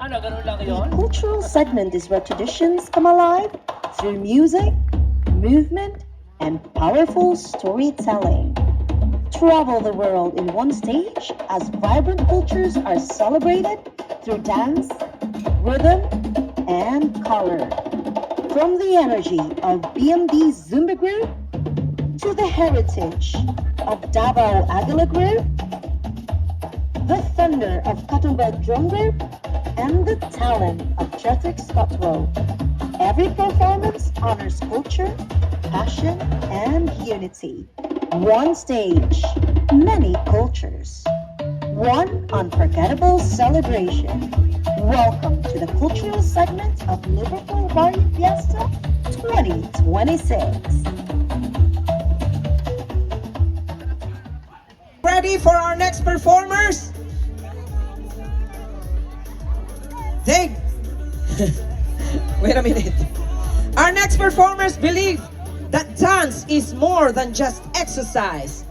Ano, ganun lang The yun? cultural segment is where traditions come alive through music, movement, and powerful storytelling. Travel the world in one stage as vibrant cultures are celebrated through dance, rhythm, and color. From the energy of BMD Zumba Group to the heritage of Davao Agila Group, the thunder of Katumbel Drum Group, and the talent of Jethrick Scotwell. Every performance honors culture, passion, and unity. One stage, many cultures. One unforgettable celebration. Welcome to the cultural segment of Liverpool Barrio Fiesta 2026. Ready for our next performers? Wait a minute. Our next performers believe that dance is more than just exercise.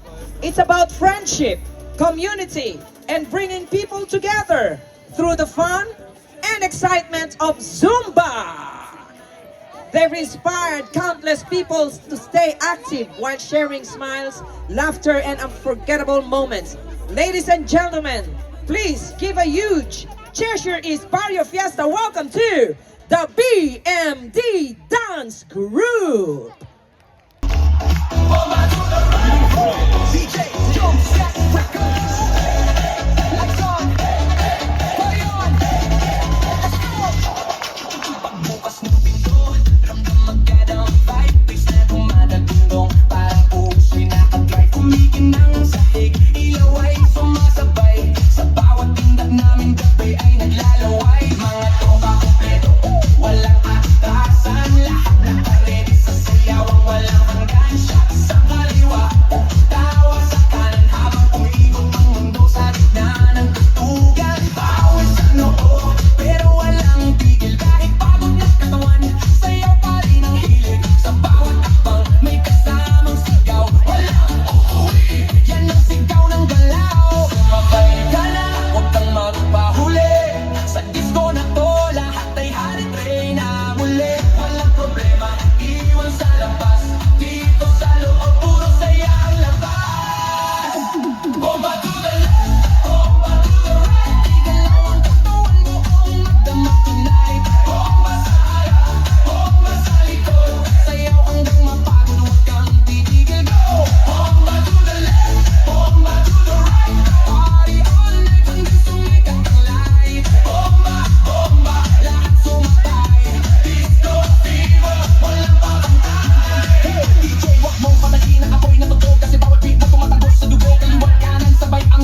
It's about friendship, community, and bringing people together through the fun and excitement of Zumba. They've inspired countless people to stay active while sharing smiles, laughter, and unforgettable moments. Ladies and gentlemen, please give a huge cheer is Barrio Fiesta. Welcome to the BMD Dance Group.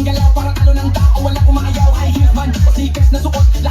Ang galaw parang talo ng tao, wala umayaw. High heels man, pasikas na suot.